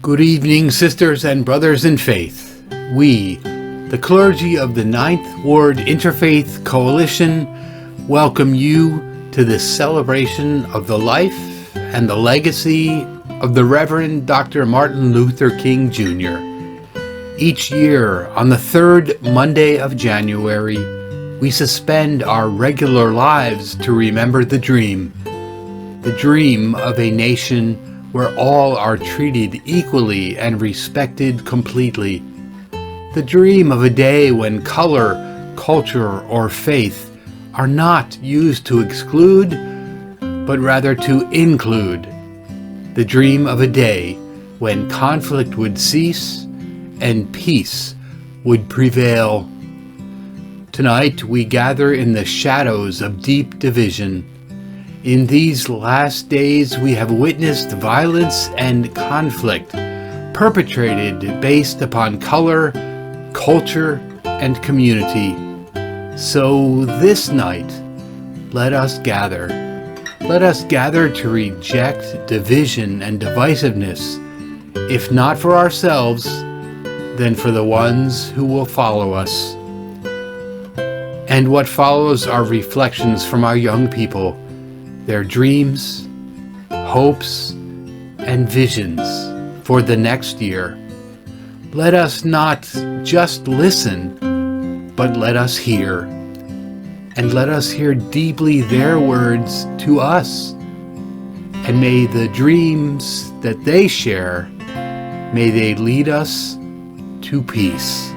Good evening, sisters and brothers in faith. We, the clergy of the 9th Ward Interfaith Coalition, welcome you to this celebration of the life and the legacy of the Reverend Dr. Martin Luther King Jr. Each year, on the third Monday of January, we suspend our regular lives to remember the dream of a nation where all are treated equally and respected completely. The dream of a day when color, culture, or faith are not used to exclude, but rather to include. The dream of a day when conflict would cease and peace would prevail. Tonight we gather in the shadows of deep division. In these last days, we have witnessed violence and conflict perpetrated based upon color, culture, and community. So this night, let us gather. Let us gather to reject division and divisiveness, if not for ourselves, then for the ones who will follow us. And what follows are reflections from our young people, their dreams, hopes, and visions for the next year. Let us not just listen, but let us hear. And let us hear deeply their words to us. And may the dreams that they share, may they lead us to peace.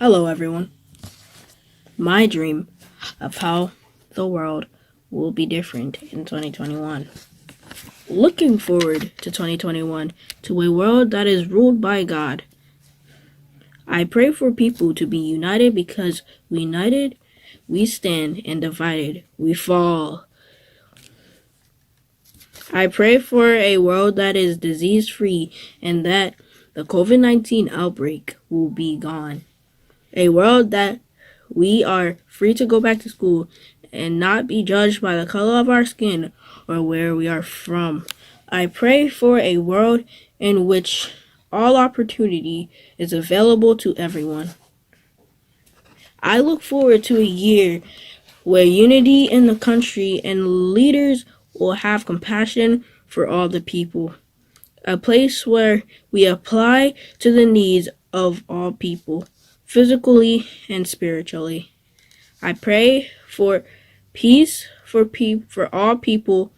Hello everyone. My dream of how the world will be different in 2021 looking forward to 2021, to a world that is ruled by God. I pray for people to be united because united we stand and divided we fall. I pray for a world that is disease-free and that the COVID-19 outbreak will be gone. A world that we are free to go back to school and not be judged by the color of our skin or where we are from. I pray for a world in which all opportunity is available to everyone. I look forward to a year where unity in the country and leaders will have compassion for all the people. A place where we apply to the needs of all people, physically and spiritually. I pray for peace for all people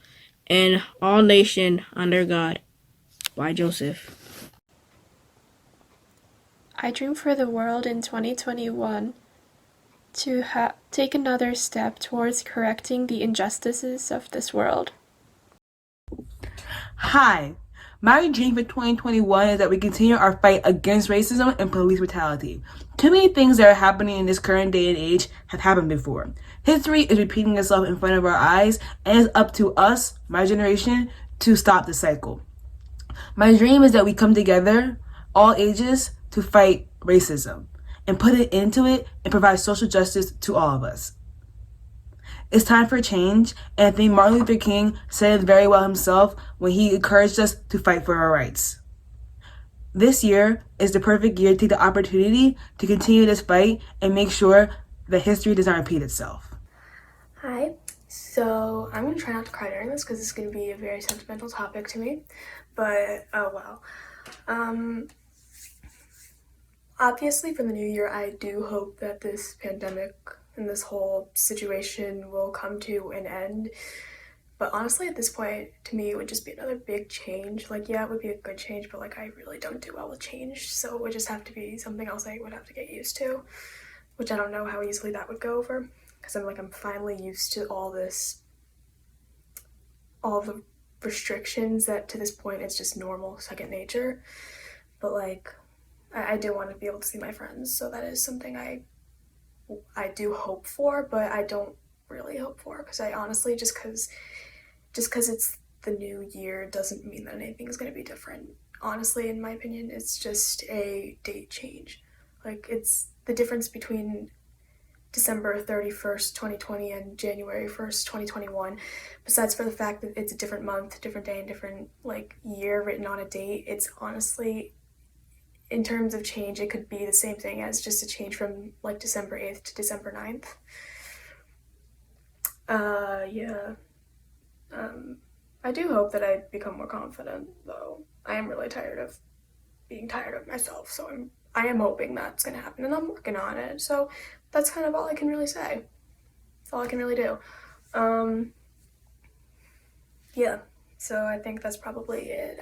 and all nation under God. By Joseph. I dream for the world in 2021 to take another step towards correcting the injustices of this world. Hi, my dream for 2021 is that we continue our fight against racism and police brutality. Too many things that are happening in this current day and age have happened before. History is repeating itself in front of our eyes, and it's up to us, my generation, to stop the cycle. My dream is that we come together, all ages, to fight racism and put it into it and provide social justice to all of us. It's time for change, and I think Martin Luther King said it very well himself when he encouraged us to fight for our rights. This year is the perfect year to take the opportunity to continue this fight and make sure that history does not repeat itself. Hi, so I'm going to try not to cry during this because it's going to be a very sentimental topic to me, but oh well. Obviously for the new year, I do hope that this pandemic and this whole situation will come to an end. But honestly, at this point, to me, it would just be another big change. Like, yeah, it would be a good change, but like, I really don't do well with change. So it would just have to be something else I would have to get used to, which I don't know how easily that would go over. Because I'm finally used to all the restrictions that to this point it's just normal second nature. But like, I do want to be able to see my friends. So that is something I do hope for, but I don't really hope for, because I honestly, just because it's the new year doesn't mean that anything is going to be different. Honestly, in my opinion, it's just a date change. Like, it's the difference between December 31st, 2020 and January 1st, 2021. Besides for the fact that it's a different month, different day, and different like year written on a date, it's honestly, in terms of change, it could be the same thing as just a change from like December 8th to December 9th. I do hope that I become more confident, though. I am really tired of being tired of myself, so I am hoping that's gonna happen, and I'm working on it. So that's kind of all I can really say. That's all I can really do. Yeah, so I think that's probably it.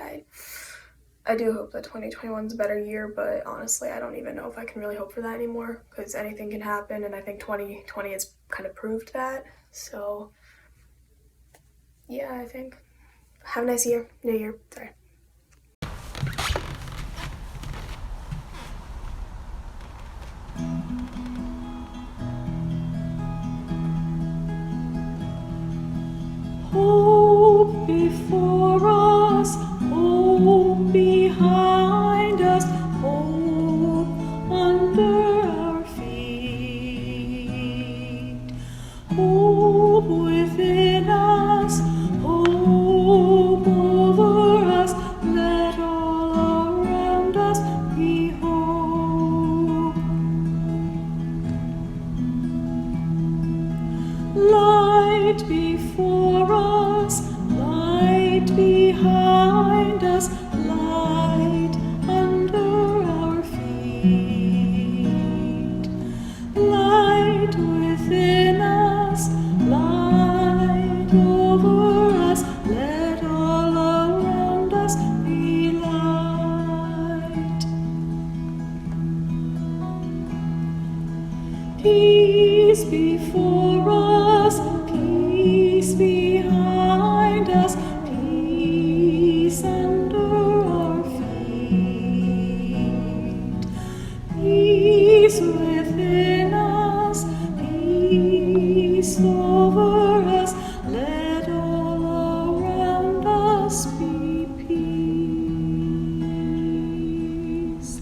I do hope that 2021 is a better year, but honestly, I don't even know if I can really hope for that anymore, because anything can happen, and I think 2020 has kind of proved that. So yeah, I think. Have a nice year. New year. Sorry. Hope before us, hope behind us, hope under our feet, hope within us, hope over us, let all around us be hope. Light before us, light behind us, light under our feet, light within us, light over us, let all around us be light. Peace before us, peace behind us, peace peace within us, peace over us. Let all around us be peace.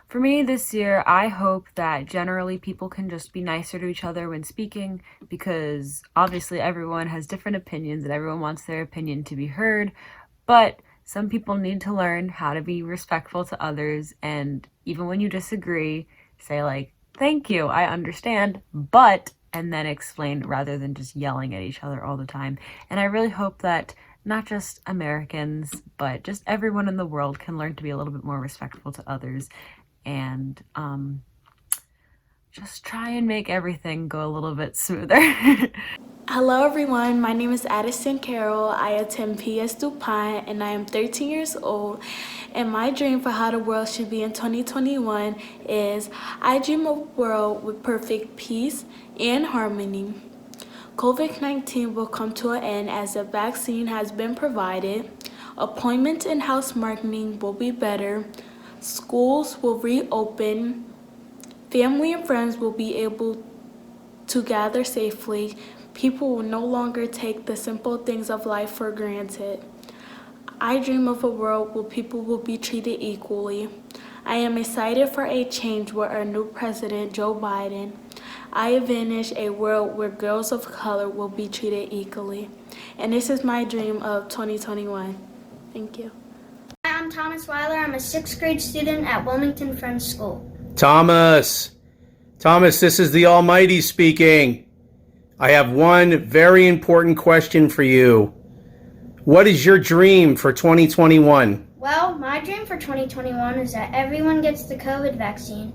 For me this year, I hope that generally people can just be nicer to each other when speaking, because obviously everyone has different opinions and everyone wants their opinion to be heard, but some people need to learn how to be respectful to others, and even when you disagree, say like, thank you, I understand, but, and then explain rather than just yelling at each other all the time. And I really hope that not just Americans, but just everyone in the world can learn to be a little bit more respectful to others, and just try and make everything go a little bit smoother. Hello everyone, my name is Addison Carroll. I attend PS DuPont and I am 13 years old. And my dream for how the world should be in 2021 is I dream of a world with perfect peace and harmony. COVID-19 will come to an end as a vaccine has been provided. Appointment and house marketing will be better. Schools will reopen. Family and friends will be able to gather safely. People will no longer take the simple things of life for granted. I dream of a world where people will be treated equally. I am excited for a change with our new president, Joe Biden. I envision a world where girls of color will be treated equally. And this is my dream of 2021. Thank you. Hi, I'm Thomas Weiler. I'm a 6th grade student at Wilmington Friends School. Thomas, this is the Almighty speaking. I have one very important question for you. What is your dream for 2021? Well, my dream for 2021 is that everyone gets the COVID vaccine,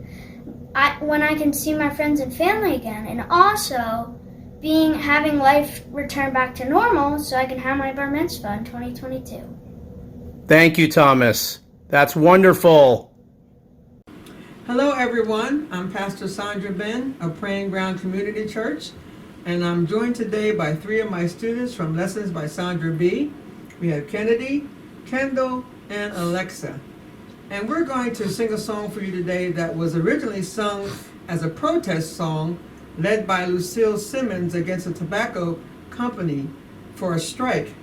when I can see my friends and family again, and also having life return back to normal so I can have my bar mitzvah in 2022. Thank you, Thomas. That's wonderful. Hello everyone, I'm Pastor Sandra Ben of Praying Ground Community Church, and I'm joined today by 3 of my students from Lessons by Sandra B. We have Kennedy, Kendall, and Alexa. And we're going to sing a song for you today that was originally sung as a protest song led by Lucille Simmons against the tobacco company for a strike,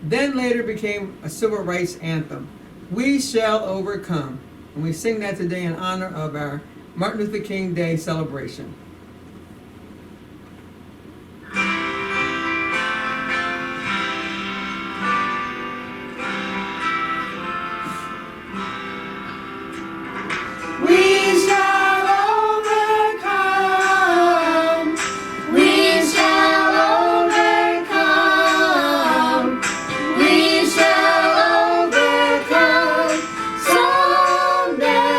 then later became a civil rights anthem, We Shall Overcome. And we sing that today in honor of our Martin Luther King Day celebration. Someday,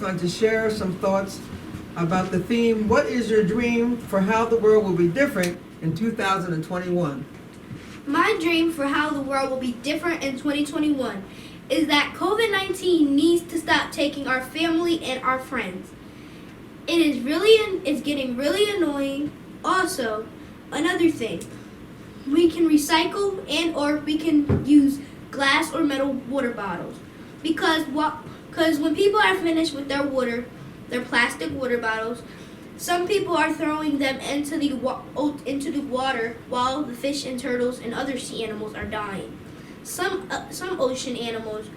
going to share some thoughts about the theme, what is your dream for how the world will be different in 2021? My dream for how the world will be different in 2021 is that COVID-19 needs to stop taking our family and our friends. It's getting really annoying. Also, another thing, we can recycle and or we can use glass or metal water bottles because when people are finished with their plastic water bottles, some people are throwing them into the water while the fish and turtles and other sea animals are dying. Some ocean animals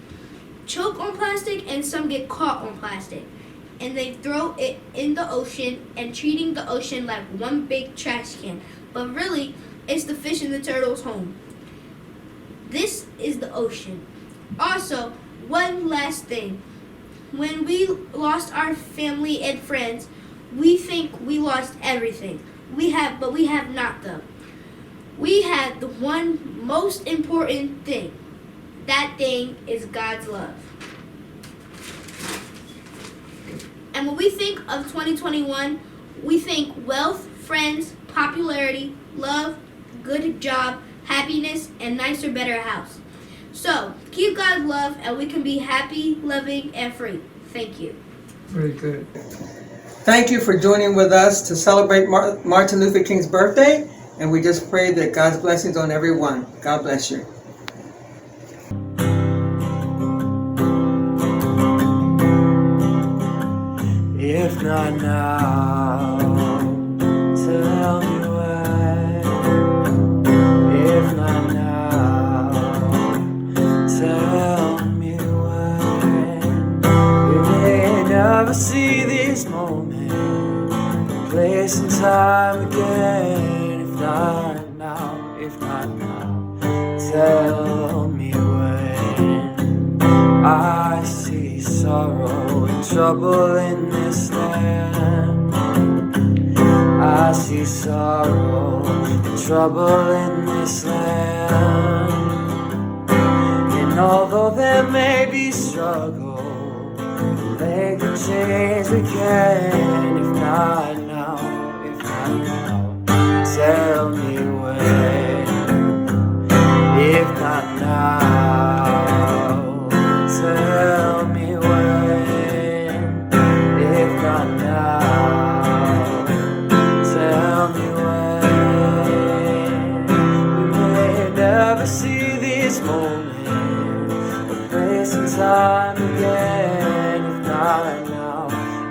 choke on plastic and some get caught on plastic, and they throw it in the ocean and treating the ocean like one big trash can. But really, it's the fish and the turtles' home. This is the ocean. Also, one last thing. When we lost our family and friends, we think we lost everything. But we have not though. We had the one most important thing. That thing is God's love. And when we think of 2021, we think wealth, friends, popularity, love, good job, happiness, and nicer, better house. So, keep God's love and we can be happy, loving, and free. Thank you. Very good. Thank you for joining with us to celebrate Martin Luther King's birthday, and we just pray that God's blessings on everyone. God bless you. If not now, tell me when. If not now, tell me when. We may never see this moment, place and time again. If not now, tell me when. I see sorrow and trouble in this land. I see sorrow and trouble in this land. And although there may be struggle, make the change we can. If not now, tell me when. If not now, tell me when. If not now, tell me when. We may never see this moment, a place and time again.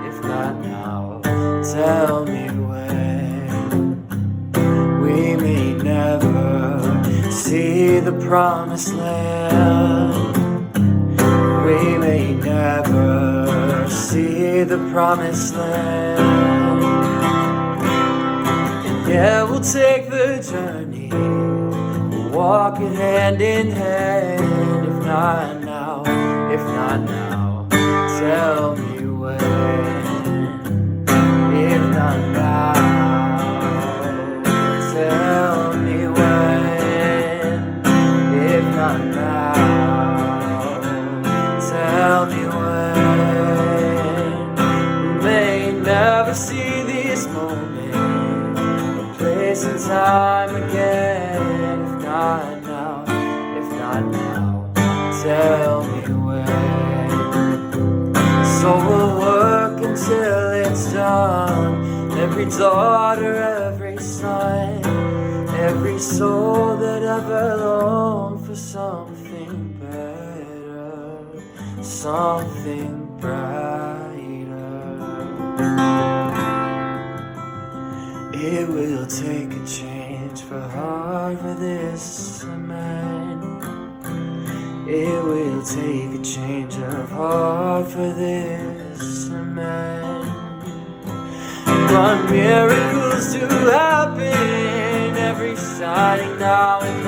If not now, tell me when. We may never see the promised land. We may never see the promised land. And yeah, we'll take the journey, we'll walk it hand in hand. If not now, tell me when. If not now, tell me when. If not now, tell me when. We may never see this moment, a place and time again. If not now, tell me when. So we'll work until it's done. Every daughter, every son, every soul that ever longed for something better, something brighter. It will take a change for heart for this man. It will take a change of heart for this man. But miracles do happen every shining now and